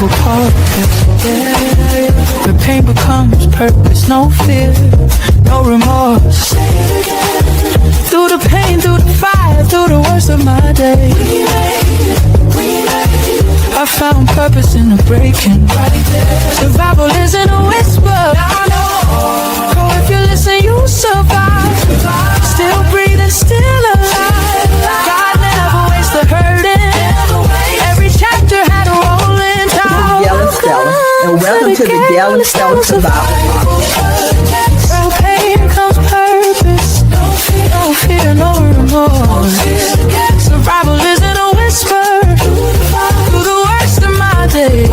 fall apart. The pain becomes purpose, no fear, no remorse. Through the pain, through the fire, through the worst of my day, I found purpose in the breaking. Survival isn't a whisper. Oh, if you listen, you survive. Still breathing, still alive. God never wastes the hurting. Every chapter had a rolling down. Gail Estella, and welcome to the Gail Estella Survival Podcast. From pain comes purpose. No fear, no remorse. Survival isn't a whisper. Through the worst of my day.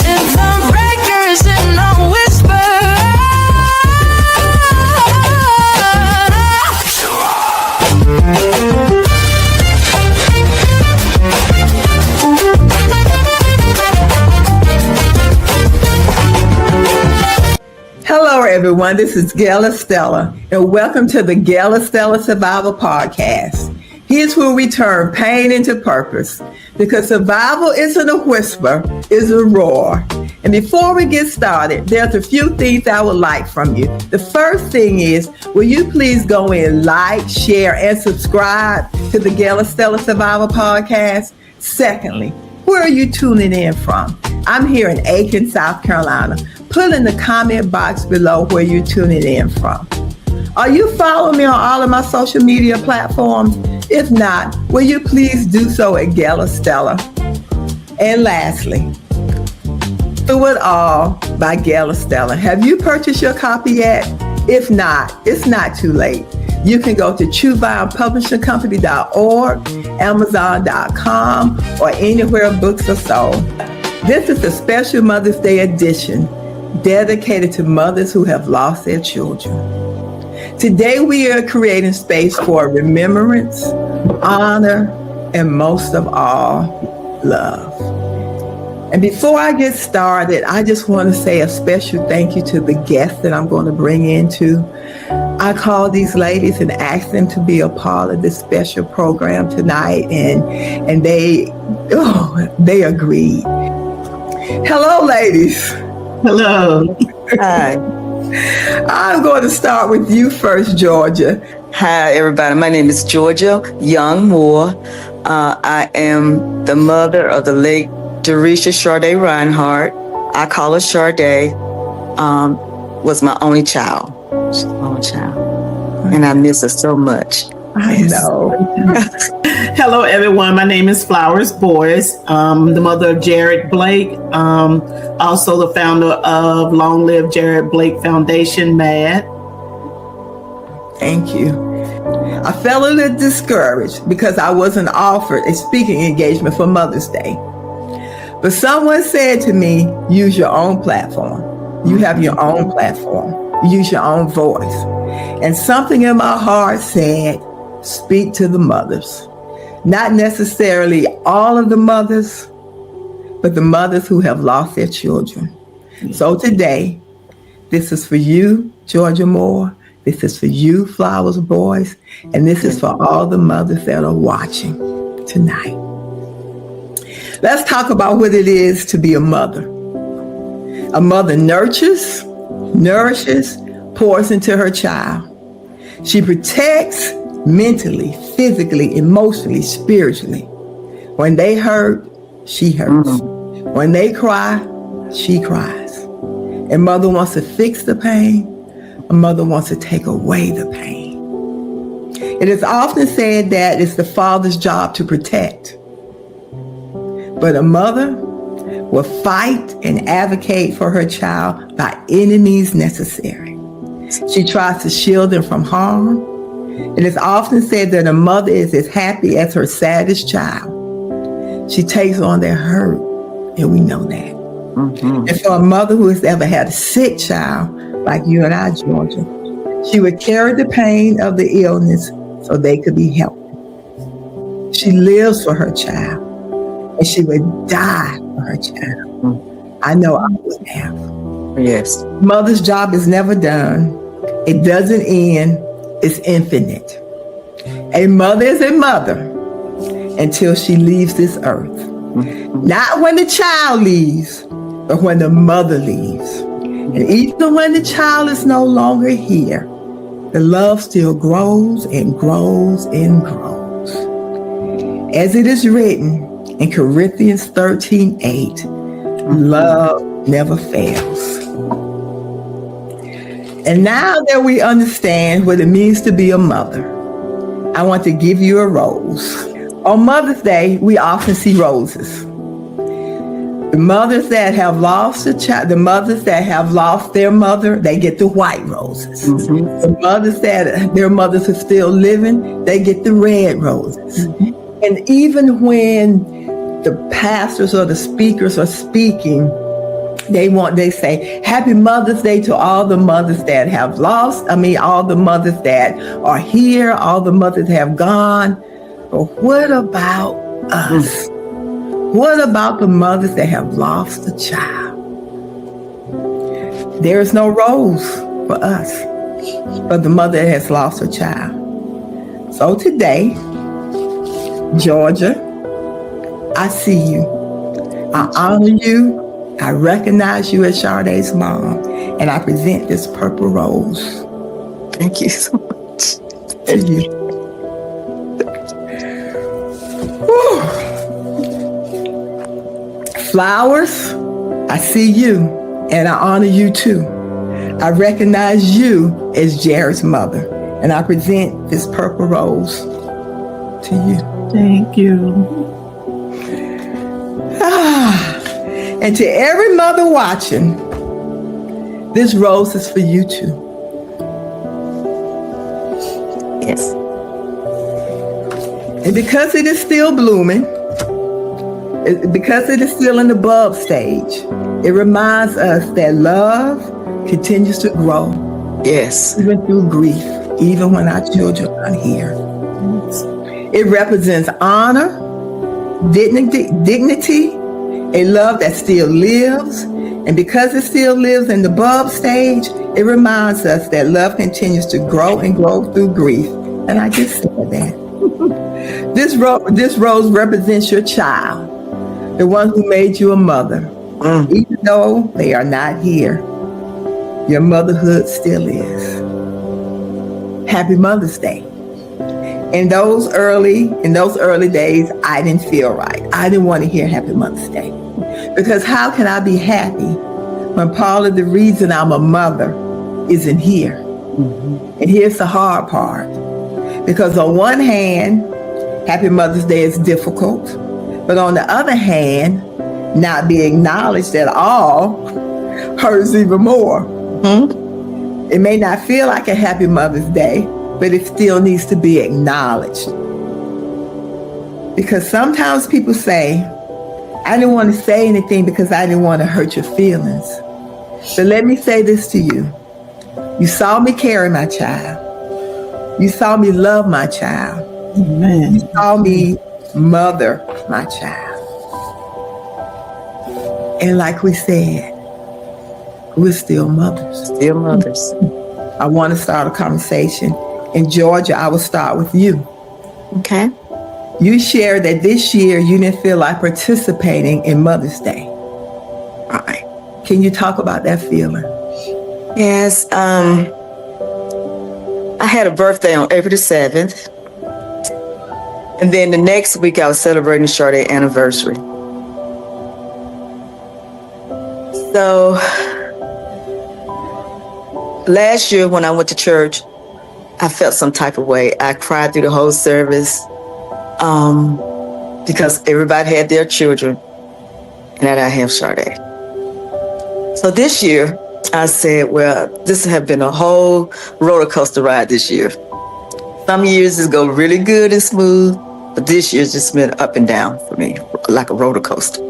And the breaker isn't no whisper. Hello, everyone. This is Gail Estella, and welcome to the Gail Estella Survival Podcast. Here's where we turn pain into purpose, because survival isn't a whisper, it's a roar. And before we get started, there's a few things I would like from you. The first thing is, will you please go in, like, share, and subscribe to the Gail Estella Survival Podcast? Secondly, where are you tuning in from? I'm here in Aiken, South Carolina. Put in the comment box below where you're tuning in from. Are you following me on all of my social media platforms? If not, will you please do so at Gail Estella? And lastly, Through It All by Gail Estella. Have you purchased your copy yet? If not, it's not too late. You can go to truevinepublishingcompany.org, Amazon.com, or anywhere books are sold. This is a special Mother's Day edition dedicated to mothers who have lost their children. Today we are creating space for remembrance, honor, and most of all, love. And before I get started, I just want to say a special thank you to the guests that I'm going to bring into. I called these ladies and asked them to be a part of this special program tonight, and they agreed. Hello, ladies. Hello. Hi. I'm going to start with you first, Georgia. Hi, everybody. My name is Georgia Young Moore. I am the mother of the late Jerisha Sade Reinhardt. I call her Sade. Was my only child. She's my only child. And I miss her so much. I know. Hello, everyone. My name is Flowers Boyce. I'm the mother of Jared Blake, also the founder of Long Live Jared Blake Foundation, MAD. Thank you. I felt a little discouraged because I wasn't offered a speaking engagement for Mother's Day. But someone said to me, use your own platform. You have your own platform. Use your own voice. And something in my heart said, speak to the mothers. Not necessarily all of the mothers, but the mothers who have lost their children. So today, this is for you, Georgia Moore. This is for you, Flowers Boyce. And this is for all the mothers that are watching tonight. Let's talk about what it is to be a mother. A mother nurtures, nourishes, pours into her child. She protects mentally, physically, emotionally, spiritually. When they hurt, she hurts. When they cry, she cries. A mother wants to fix the pain. A mother wants to take away the pain. It is often said that it's the father's job to protect. But a mother will fight and advocate for her child by any means necessary. She tries to shield them from harm. It is often said that a mother is as happy as her saddest child. She takes on their hurt, and we know that. Mm-hmm. And for a mother who has ever had a sick child, like you and I, Georgia, she would carry the pain of the illness so they could be helped. She lives for her child, and she would die for her child. Mm-hmm. I know I would have. Yes. Mother's job is never done. It doesn't end. It's infinite. A mother is a mother until she leaves this earth. Not when the child leaves, but when the mother leaves. And even when the child is no longer here, the love still grows and grows and grows. As it is written in Corinthians 13:8, love never fails. And now that we understand what it means to be a mother, I want to give you a rose. On Mother's Day, we often see roses. The mothers that have lost a child, the mothers that have lost their mother, they get the white roses. The mothers that their mothers are still living, they get the red roses. And even when the pastors or the speakers are speaking, they say, Happy Mother's Day to all the mothers that have lost. All the mothers that are here, all the mothers that have gone. But what about us? What about the mothers that have lost a child? There is no rose for us, but the mother that has lost her child. So today, Georgia, I see you. I honor you. I recognize you as Sade's mom, and I present this purple rose. Thank you so much. To you. Whew. Flowers, I see you, and I honor you too. I recognize you as Jared's mother, and I present this purple rose to you. Thank you. And to every mother watching, this rose is for you too. Yes. And because it is still blooming, because it is still in the bulb stage, it reminds us that love continues to grow. Yes. Even through grief, even when our children aren't here. It represents honor, dignity, a love that still lives. And because it still lives in the bulb stage, it reminds us that love continues to grow and grow through grief. And I just said that. This rose represents your child, the one who made you a mother. Even though they are not here, your motherhood still is. Happy Mother's Day. In those early days, I didn't feel right. I didn't want to hear Happy Mother's Day. Because how can I be happy when part of the reason I'm a mother isn't here? And here's the hard part. Because on one hand, Happy Mother's Day is difficult. But on the other hand, not being acknowledged at all hurts even more. It may not feel like a Happy Mother's Day, but it still needs to be acknowledged. Because sometimes people say, I didn't want to say anything because I didn't want to hurt your feelings. But let me say this to you. You saw me carry my child. You saw me love my child. Amen. You saw me mother my child. And like we said, we're still mothers. Still mothers. I want to start a conversation. In Georgia, I will start with you. Okay. You shared that this year you didn't feel like participating in Mother's Day. All right. Can you talk about that feeling? Yes. I had a birthday on April the 7th. And then the next week I was celebrating Sade's anniversary. So last year when I went to church, I felt some type of way. I cried through the whole service because everybody had their children and I didn't have Sade. So this year I said, well, this has been a whole roller coaster ride this year. Some years it's go really good and smooth, but this year's just been up and down for me, like a roller coaster.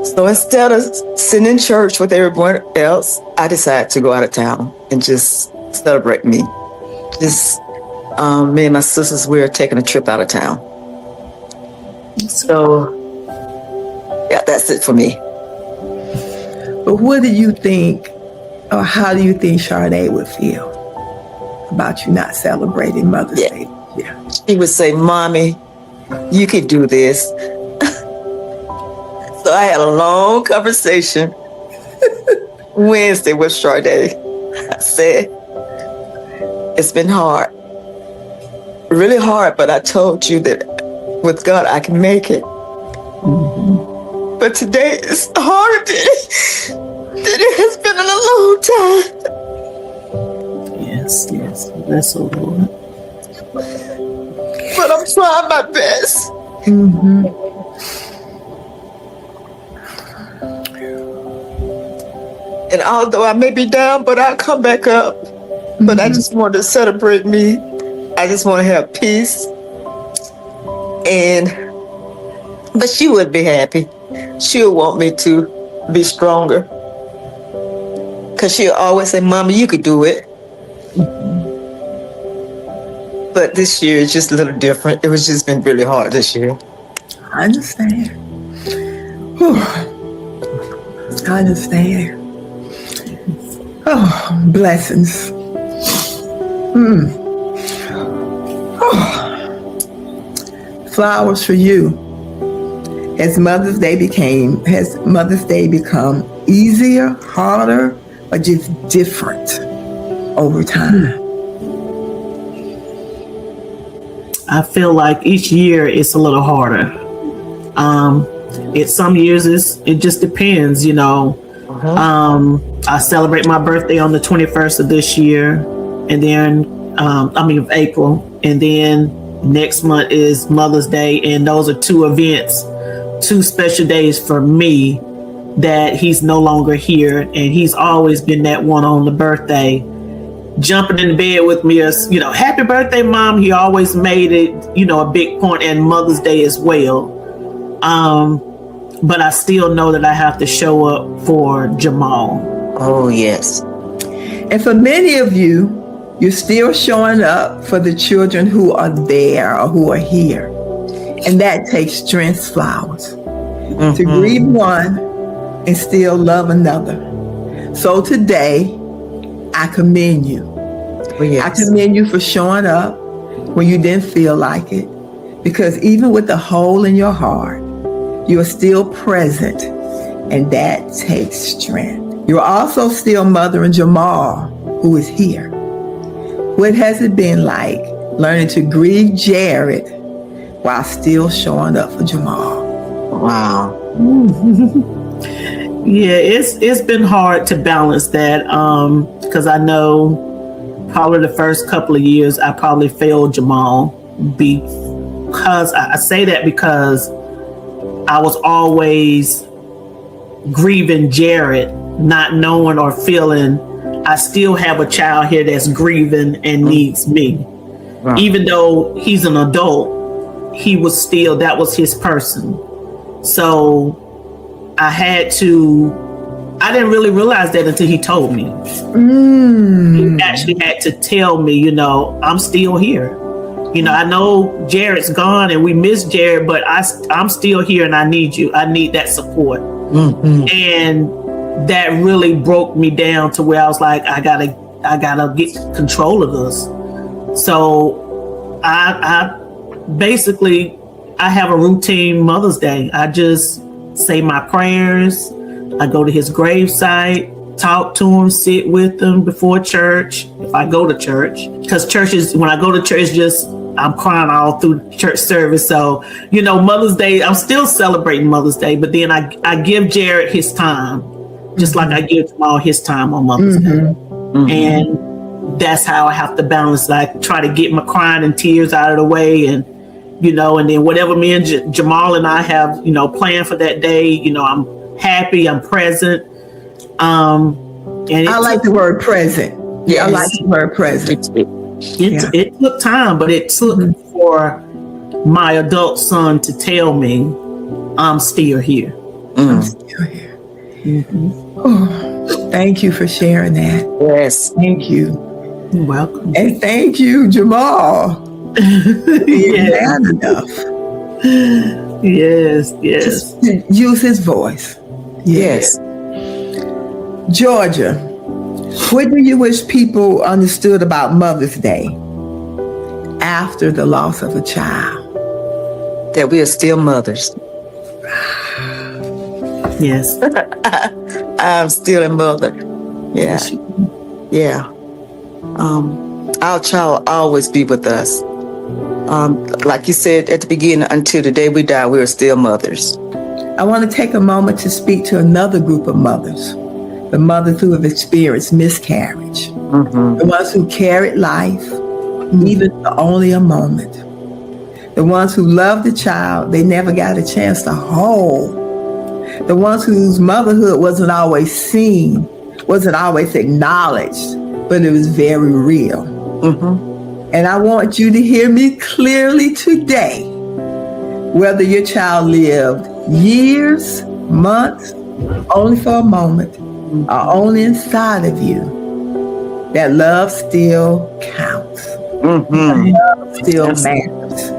So instead of sitting in church with everyone else, I decided to go out of town and just celebrate me. Just me and my sisters, we were taking a trip out of town. So, yeah, that's it for me. But what do you think, or how do you think Sade would feel about you not celebrating Mother's Day? Yeah. She would say, Mommy, you could do this. I had a long conversation Wednesday with Sade. I said, it's been hard, really hard, but I told you that with God, I can make it. Mm-hmm. But today is harder than it has been in a long time. Yes. Bless the Lord. But I'm trying my best. Mm-hmm. And although I may be down, but I'll come back up. Mm-hmm. But I just want to celebrate me. I just want to have peace. But she would be happy. She'll want me to be stronger. Because she'll always say, Mama, you could do it. Mm-hmm. But this year is just a little different. It was just been really hard this year. I understand. Whew. I understand. Oh, blessings. Oh. Flowers for you. Has Mother's Day become easier, harder, or just different over time? I feel like each year it's a little harder. Some years it just depends, you know. Uh-huh. I celebrate my birthday on the 21st of this year, and then of April, and then next month is Mother's Day, and those are two special days for me that he's no longer here, and he's always been that one on the birthday, jumping in the bed with me as, you know, happy birthday, Mom. He always made it, you know, a big point, and Mother's Day as well. But I still know that I have to show up for Jamal. Oh, yes. And for many of you, you're still showing up for the children who are there or who are here. And that takes strength, Flowers. Mm-hmm. To grieve one and still love another. So today, I commend you. Oh, yes. I commend you for showing up when you didn't feel like it. Because even with the hole in your heart, you are still present, and that takes strength. You're also still mothering Jamal, who is here. What has it been like learning to grieve Jared while still showing up for Jamal? Wow. Yeah, it's been hard to balance that because I know probably the first couple of years I probably failed Jamal because I say that because I was always grieving Jared, not knowing or feeling I still have a child here that's grieving and needs me. Wow. Even though he's an adult, that was his person. So I didn't really realize that until he told me. He actually had to tell me, you know, I'm still here. You know, I know Jared's gone and we miss Jared, but I'm still here and I need you. I need that support. Mm-hmm. And that really broke me down to where I was like, I gotta get control of this. So I basically have a routine Mother's Day. I just say my prayers. I go to his gravesite, talk to him, sit with him before church, if I go to church. Because when I go to church, I'm crying all through church service. So, you know, Mother's Day, I'm still celebrating Mother's Day, but then I give Jared his time, just like I give Jamal his time on Mother's Day. Mm-hmm. And that's how I have to balance. I try to get my crying and tears out of the way, and, you know, and then whatever me and Jamal and I have, you know, planned for that day, you know, I'm happy, I'm present. And I like the word present. Yes. I like the word present. It took time, but it took for my adult son to tell me I'm still here. I'm still here. Mm-hmm. Oh, thank you for sharing that. Yes. Thank you. You're welcome. And thank you, Jamal. Yeah. Enough. Yes. Just use his voice. Yes. Georgia, what do you wish people understood about Mother's Day after the loss of a child? That we are still mothers. Yes. I'm still a mother. Yeah. Yeah. Our child will always be with us. Like you said at the beginning, until the day we die, we are still mothers. I want to take a moment to speak to another group of mothers, the mothers who have experienced miscarriage, the ones who carried life, even for only a moment, the ones who loved the child they never got a chance to hold, the ones whose motherhood wasn't always seen, wasn't always acknowledged, but it was very real. And I want you to hear me clearly today. Whether your child lived years, months, only for a moment, or only inside of you, that love still counts. Love still matters.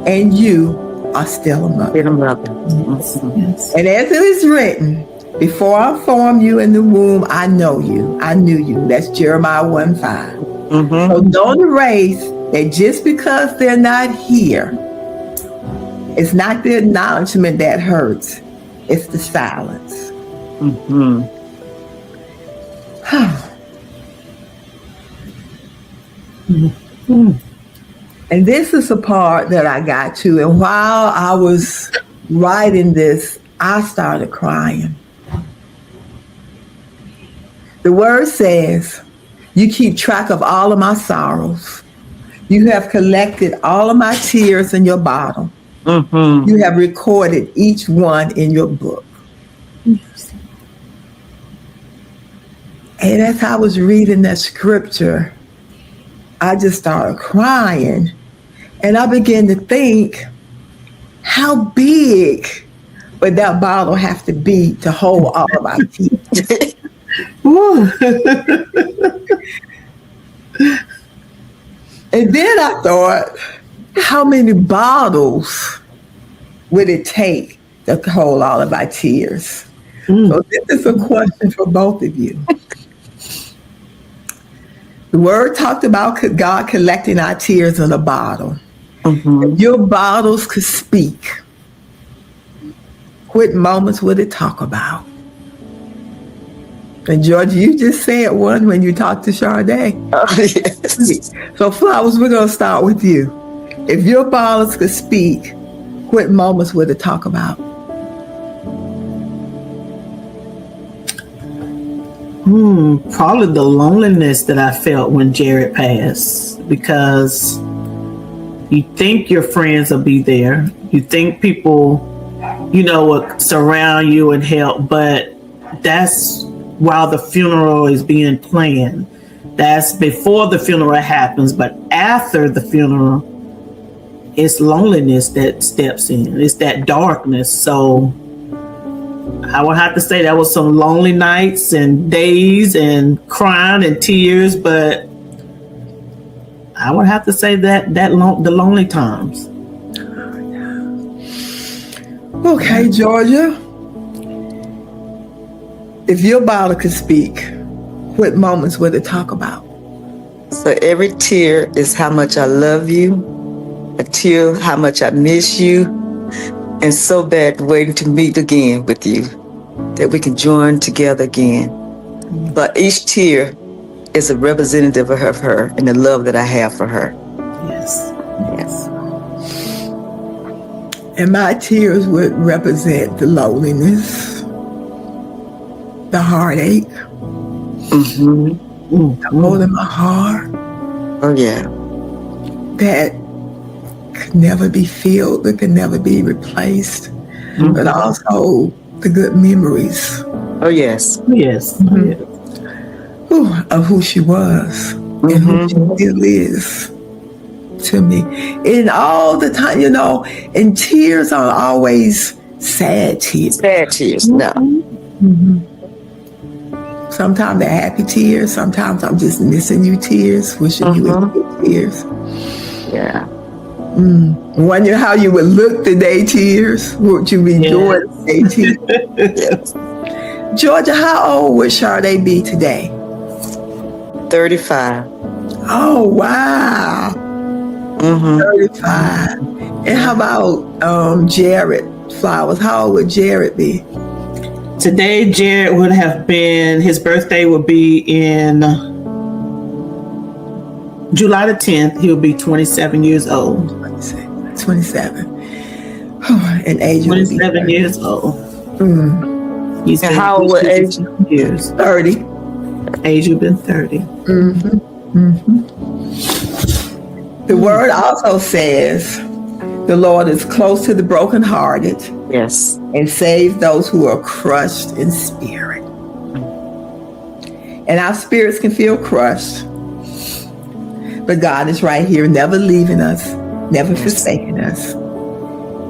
And you are still a mother. Yes. And as it is written, before I formed you in the womb, I know you. I knew you. That's Jeremiah 1:5. So don't erase that just because they're not here, it's not the acknowledgement that hurts. It's the silence. And this is the part that I got to. And while I was writing this, I started crying. The word says, you keep track of all of my sorrows. You have collected all of my tears in your bottle. You have recorded each one in your book. And as I was reading that scripture, I just started crying. And I began to think, how big would that bottle have to be to hold all of our tears? And then I thought, how many bottles would it take to hold all of our tears? So this is a question for both of you. The word talked about God collecting our tears in a bottle. If your bottles could speak, what moments would it talk about? And Georgia, you just said one when you talked to Sade. Yes. So Flowers, we're going to start with you. If your bottles could speak, what moments would it talk about? Probably the loneliness that I felt when Jared passed, because you think your friends will be there. You think people, will surround you and help, but that's while the funeral is being planned. That's before the funeral happens, but after the funeral, it's loneliness that steps in. It's that darkness. So I would have to say that was some lonely nights and days and crying and tears, but I would have to say that the lonely times. Okay, Georgia. If your bottle could speak, what moments would it talk about? So every tear is how much I love you, a tear how much I miss you, and so bad waiting to meet again with you, that we can join together again. But each tear is a representative of her and the love that I have for her. Yes. Yes. And my tears would represent the loneliness, the heartache, the hole in my heart. Oh, yeah. That could never be filled, that could never be replaced, but also the good memories. Oh, yes. Yes. Of who she was and who she still is to me. And all the time, and tears are always sad tears. Sad tears, no. Sometimes they're happy tears. Sometimes I'm just missing you tears, wishing you would get tears. Yeah. Wondering how you would look today tears. Would you be doing today tears? Yes. Georgia, how old would Sade be today? 35. Oh, wow. 35. And how about Jared Flowers? How old would Jared be? Today, Jared would have been, his birthday would be in July the 10th. He'll be 27 years old. 27. And age will be 27 years old. He's And been how old age? years. 30. Age you've been 30. The word also says, the Lord is close to the brokenhearted Yes. and saves those who are crushed in spirit. And our spirits can feel crushed. But God is right here, never leaving us, never forsaking us.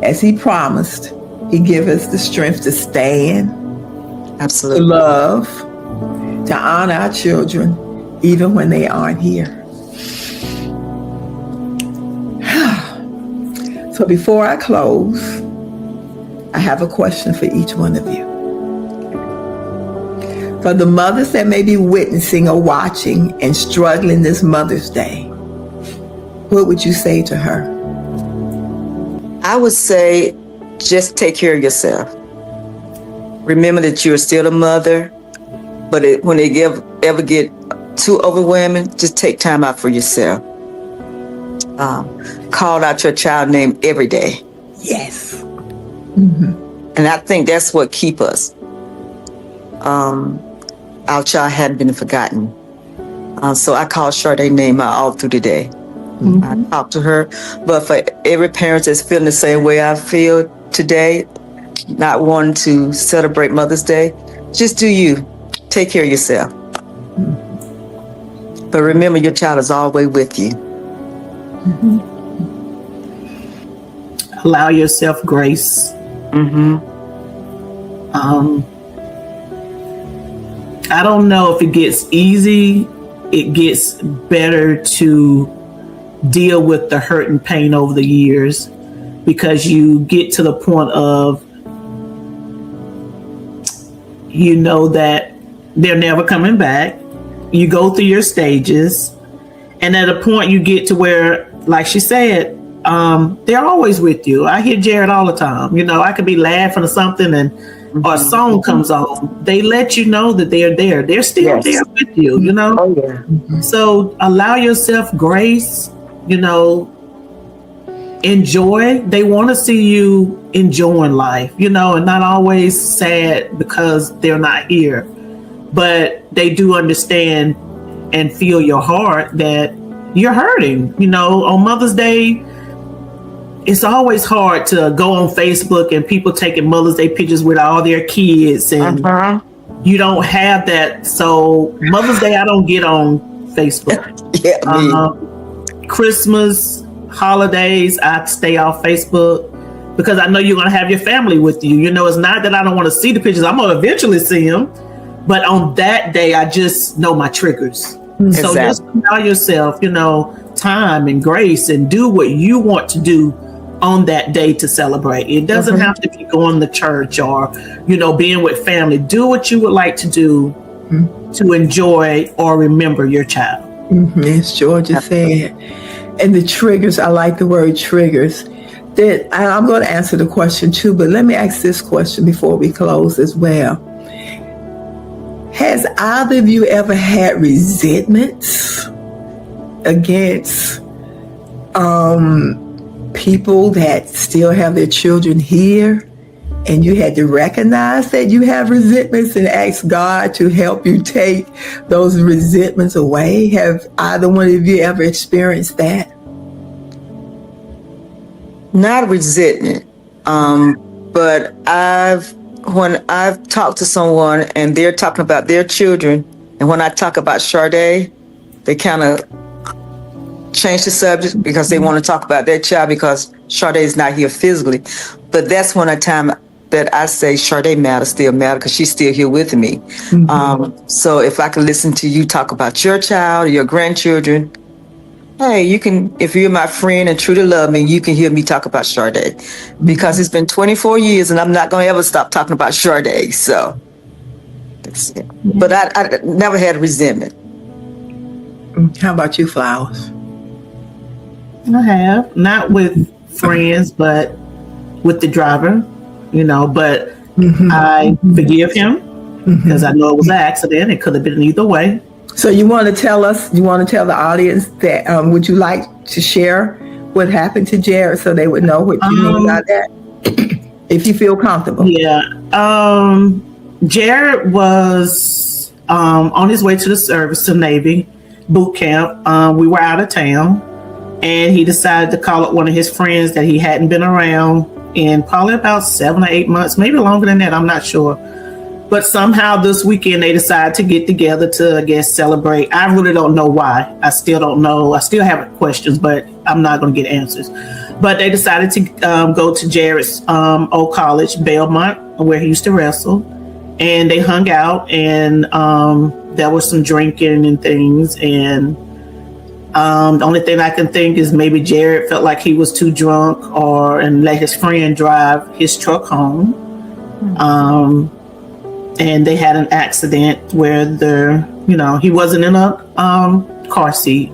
As he promised, he give us the strength to stand, to Absolutely. love, to honor our children, even when they aren't here. So before I close, I have a question for each one of you. For the mothers that may be witnessing or watching and struggling this Mother's Day, what would you say to her? I would say just take care of yourself. Remember that you're still a mother, but when it ever get too overwhelming, just take time out for yourself. Call out your child name every day. Yes. And I think that's what keep us. Our child hadn't been forgotten. So I call Shardae's name out all through the day. I talk to her. But for every parent that's feeling the same way I feel today, not wanting to celebrate Mother's Day, just do you. Take care of yourself. But remember, your child is always with you. Allow yourself grace. I don't know if it gets easy. It gets better to deal with the hurt and pain over the years, because you get to the point of, you know that they're never coming back. You go through your stages, and at a point you get to where, like she said, they're always with you. I hear Jared all the time. You know, I could be laughing or something, and or a song comes on. They let you know that they're there. They're still there with you, you know? Oh, yeah. So allow yourself grace, you know, enjoy. They want to see you enjoying life, you know, and not always sad because they're not here. But they do understand and feel your heart that you're hurting. You know, on Mother's Day, it's always hard to go on Facebook and people taking Mother's Day pictures with all their kids, and you don't have that. So Mother's Day, I don't get on Facebook. Christmas, holidays, I stay off Facebook because I know you're going to have your family with you. You know, it's not that I don't want to see the pictures. I'm going to eventually see them. But on that day, I just know my triggers. Exactly. So just allow yourself, you know, time and grace, and do what you want to do on that day to celebrate. It doesn't have to be going to church or, you know, being with family. Do what you would like to do to enjoy or remember your child. As Georgia said. And the triggers, I like the word triggers. That I'm going to answer the question too, but let me ask this question before we close as well. Has either of you ever had resentments against people that still have their children here, and you had to recognize that you have resentments and ask God to help you take those resentments away? Have either one of you ever experienced that? Not resentment, but when I've talked to someone and they're talking about their children, and when I talk about Shardae, they kind of change the subject because they want to talk about their child because Shardae is not here physically. But that's when a time that I say Shardae still matter because she's still here with me. So if I can listen to you talk about your child or your grandchildren, hey, you can, if you're my friend and truly love me, you can hear me talk about Shardae, because it's been 24 years and I'm not going to ever stop talking about Shardae. So that's it. But I never had resentment. How about you, Flowers? I have, not with friends, but with the driver, you know, but I forgive him because I know it was an accident. It could have been either way. So you want to tell the audience that, would you like to share what happened to Jared so they would know what you mean by that? If you feel comfortable. Yeah. Jared was on his way to the service, to Navy boot camp. We were out of town, and he decided to call up one of his friends that he hadn't been around in probably about 7 or 8 months, maybe longer than that. I'm not sure. But somehow this weekend they decided to get together to, I guess, celebrate. I really don't know why. I still don't know. I still have questions, but I'm not going to get answers. But they decided to go to Jared's old college, Belmont, where he used to wrestle. And they hung out, and there was some drinking and things. And the only thing I can think is maybe Jared felt like he was too drunk and let his friend drive his truck home. And they had an accident where he wasn't in a car seat.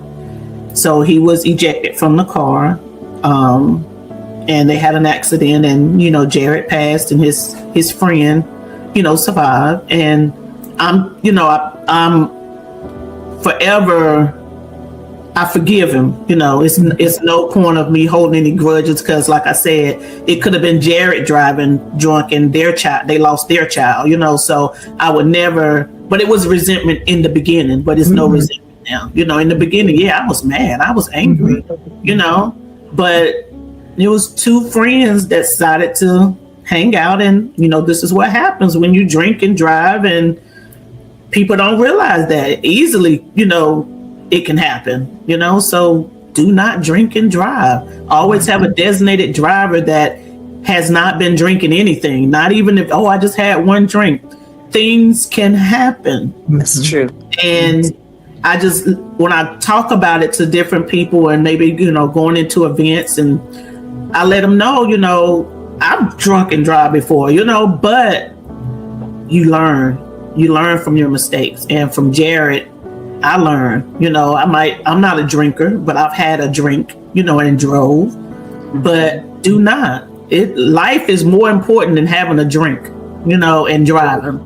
So he was ejected from the car. And they had an accident, and, Jared passed, and his friend, survived. And I'm forever, I forgive him. It's no point of me holding any grudges, because, like I said, it could have been Jared driving drunk and they lost their child, so I would never, but it was resentment in the beginning, but it's no resentment now. In the beginning, I was mad. I was angry, but it was two friends that decided to hang out, and, this is what happens when you drink and drive, and people don't realize that easily, it can happen, so do not drink and drive. Always have a designated driver that has not been drinking anything, not even if, I just had one drink. Things can happen. That's true. And when I talk about it to different people, and maybe, going into events, and I let them know, I've drunk and drive before, but you learn from your mistakes. And from Jared, I learned, I'm not a drinker, but I've had a drink, and drove. But do not. Life is more important than having a drink, and driving.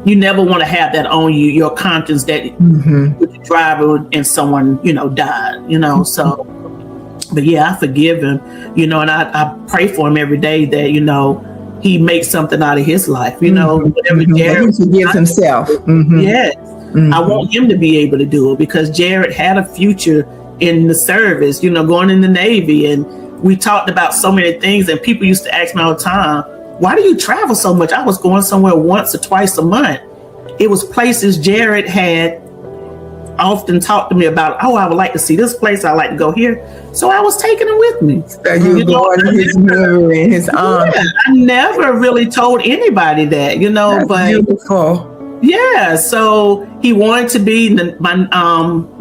You never want to have that on you, your conscience, that with the driver and someone, died, so. But I forgive him, and I pray for him every day that, he makes something out of his life, whatever Jared forgives himself. Yes. I want him to be able to do it, because Jared had a future in the service, going in the Navy. And we talked about so many things, and people used to ask me all the time, why do you travel so much? I was going somewhere once or twice a month. It was places Jared had often talked to me about. I would like to see this place. I like to go here. So I was taking him with me. So you going in his memory and his arms. Yeah, I never really told anybody that, That's but beautiful. Yeah, so he wanted to be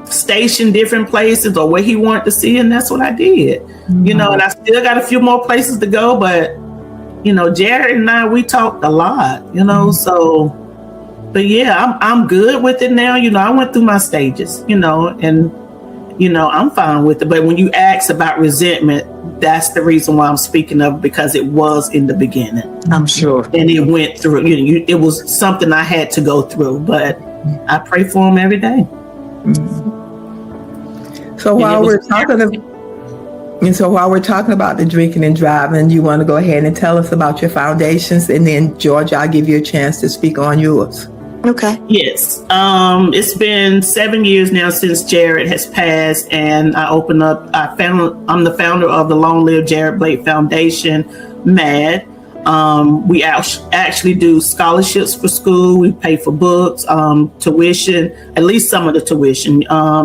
stationed different places, or where he wanted to see, and that's what I did. And I still got a few more places to go, but Jared and I, we talked a lot, so. But I'm good with it now. I went through my stages, and I'm fine with it. But when you ask about resentment, that's the reason why I'm speaking of, because it was in the beginning. I'm sure. And it went through, it was something I had to go through, but I pray for him every day. So while we're talking about the drinking and driving, you want to go ahead and tell us about your foundations, and then Georgia, I'll give you a chance to speak on yours. Okay. Yes. It's been 7 years now since Jared has passed, and I'm the founder of the Long Live Jared Blake Foundation, MAD. We actually do scholarships for school. We pay for books, tuition, at least some of the tuition,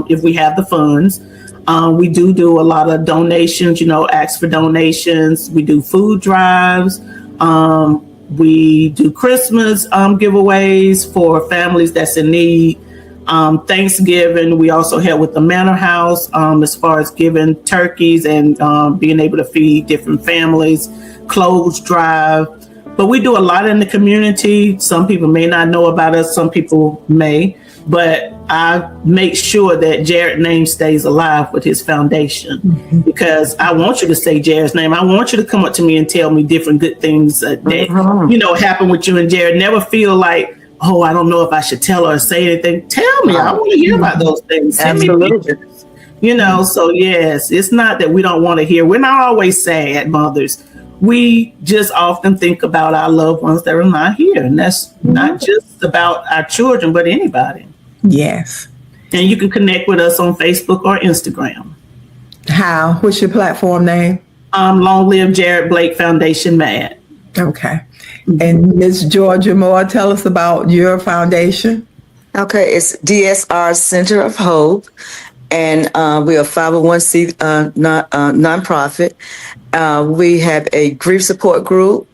if we have the funds. We do a lot of donations, ask for donations. We do food drives. We do Christmas giveaways for families that's in need. Thanksgiving, we also help with the Manor House as far as giving turkeys and being able to feed different families. Clothes drive. But we do a lot in the community. Some people may not know about us. Some people may. but I make sure that Jared's name stays alive with his foundation, because I want you to say Jared's name. I want you to come up to me and tell me different good things that happen with you and Jared. Never feel like, oh, I don't know if I should tell her or say anything. Tell me. I want to hear about those things. Send me pictures. So yes, it's not that we don't want to hear. We're not always sad mothers. We just often think about our loved ones that are not here. And that's not just about our children, but anybody. Yes. And you can connect with us on Facebook or Instagram. How? What's your platform name? Long Live Jared Blake Foundation MAD. Okay. And Ms. Georgia Moore, tell us about your foundation. Okay, it's DSR Center of Hope, and we're a 501c nonprofit. We have a grief support group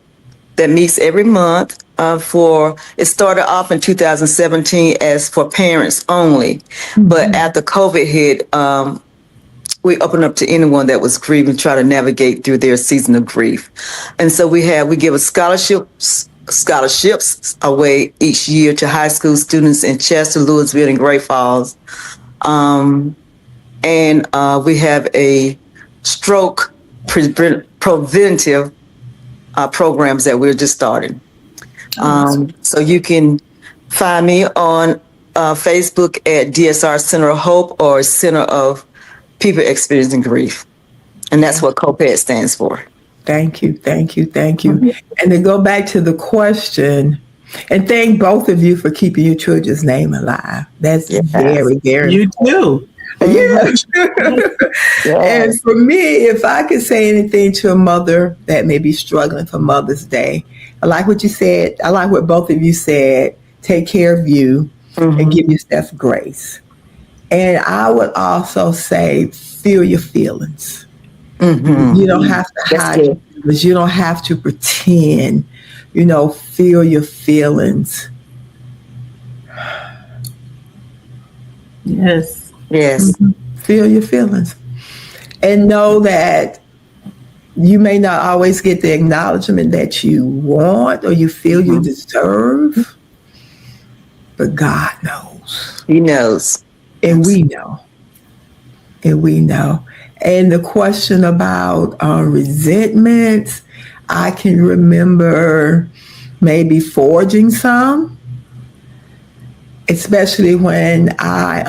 that meets every month. It started off in 2017 as for parents only, but after COVID hit, we opened up to anyone that was grieving, try to navigate through their season of grief. And so we give scholarships away each year to high school students in Chester, Louisville, and Great Falls. And we have a stroke preventive programs that we're just starting. So you can find me on Facebook at DSR Center of Hope or Center of People Experiencing Grief. And that's what COPED stands for. Thank you. And to go back to the question, and thank both of you for keeping your children's name alive. That's very, very You too. Yes. And for me, if I could say anything to a mother that may be struggling for Mother's Day, I like what you said. I like what both of you said. Take care of you and give yourself grace. And I would also say, feel your feelings. You don't have to hide your feelings. You don't have to pretend. Feel your feelings. Yes. Feel your feelings. And know that you may not always get the acknowledgement that you want or you feel you deserve, but God knows. He knows. And we know. And the question about resentments, I can remember maybe forging some, especially when I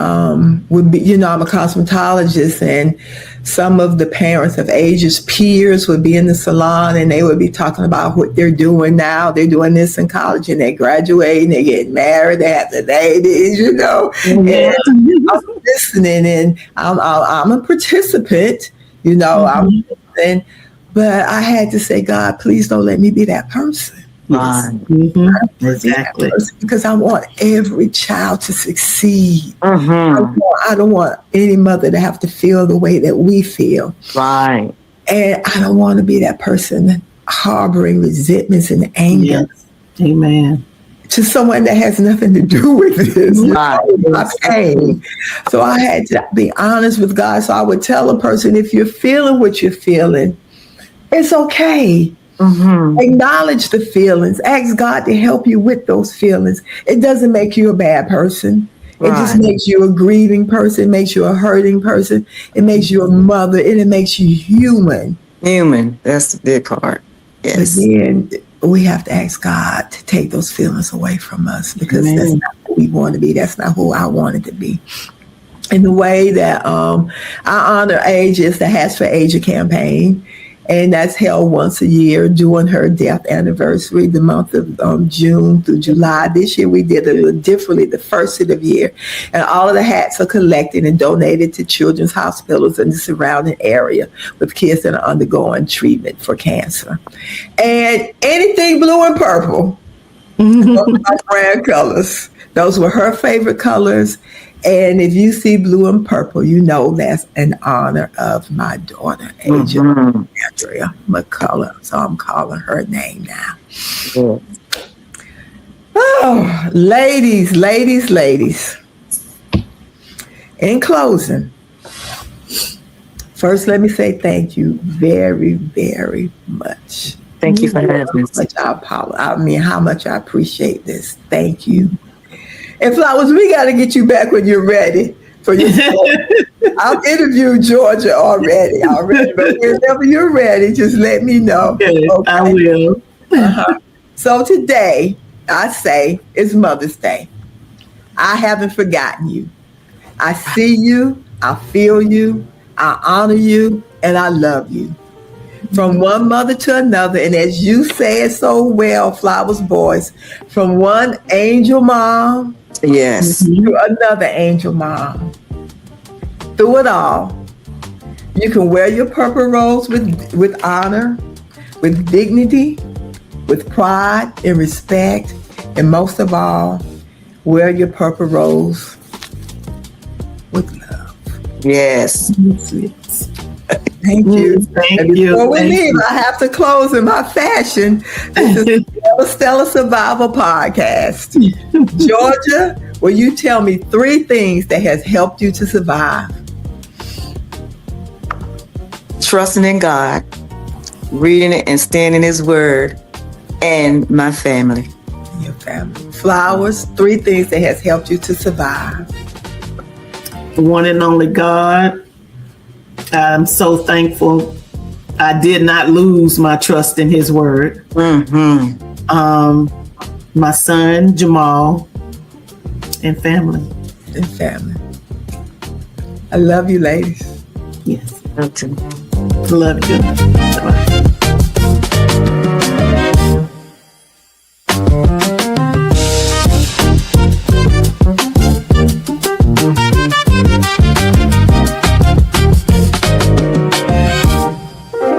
would be, I'm a cosmetologist, and some of the parents of Asia's peers would be in the salon and they would be talking about what they're doing now. They're doing this in college and they graduate and they get married, they have the babies, And I'm listening and I'm a participant, I'm listening, but I had to say, God, please don't let me be that person. Exactly. Because I want every child to succeed. I don't want any mother to have to feel the way that we feel. Right. And I don't want to be that person harboring resentments and anger. Yes. Amen. To someone that has nothing to do with this. Right. My pain. So I had to be honest with God. So I would tell a person, if you're feeling what you're feeling, it's okay. Acknowledge the feelings. Ask God to help you with those feelings. It doesn't make you a bad person. It just makes you a grieving person. It makes you a hurting person. It makes you a mother. And it makes you human. That's the big part. Yes. But then we have to ask God to take those feelings away from us, because that's not who we want to be. That's not who I wanted to be. And the way that I honor Asia is the Hatch for Asia campaign. And that's held once a year during her death anniversary, the month of June through July. This year we did it a little differently, the first of the year. And all of the hats are collected and donated to children's hospitals in the surrounding area with kids that are undergoing treatment for cancer. And anything blue and purple, those are my brand colors. Those were her favorite colors. And if you see blue and purple, that's an honor of my daughter, Asia Andrea McCullough. So I'm calling her name now. Oh, ladies. In closing, first, let me say thank you very, very much. Thank you for having me. How much I appreciate this. Thank you. And Flowers, we got to get you back when you're ready for your I've interviewed Georgia already. But whenever you're ready, just let me know. Okay, I will. So today, I say it's Mother's Day. I haven't forgotten you. I see you, I feel you, I honor you, and I love you. From one mother to another, and as you say it so well, Flowers Boys, from one angel mom Yes. to another angel mom. Through it all, you can wear your purple rose with honor, with dignity, with pride and respect, and most of all, wear your purple rose with love. Yes. Thank you. Thank and you. Before we Thank leave, you. I have to close in my fashion. This is Gail Estella Survival Podcast. Georgia, will you tell me 3 things that has helped you to survive? Trusting in God, reading it and standing His word, and my family. Your family. Flowers, 3 things that has helped you to survive. The one and only God. I'm so thankful I did not lose my trust in His word. My son, Jamal, and family. And family. I love you, ladies. Yes. Okay. Love you. Bye-bye.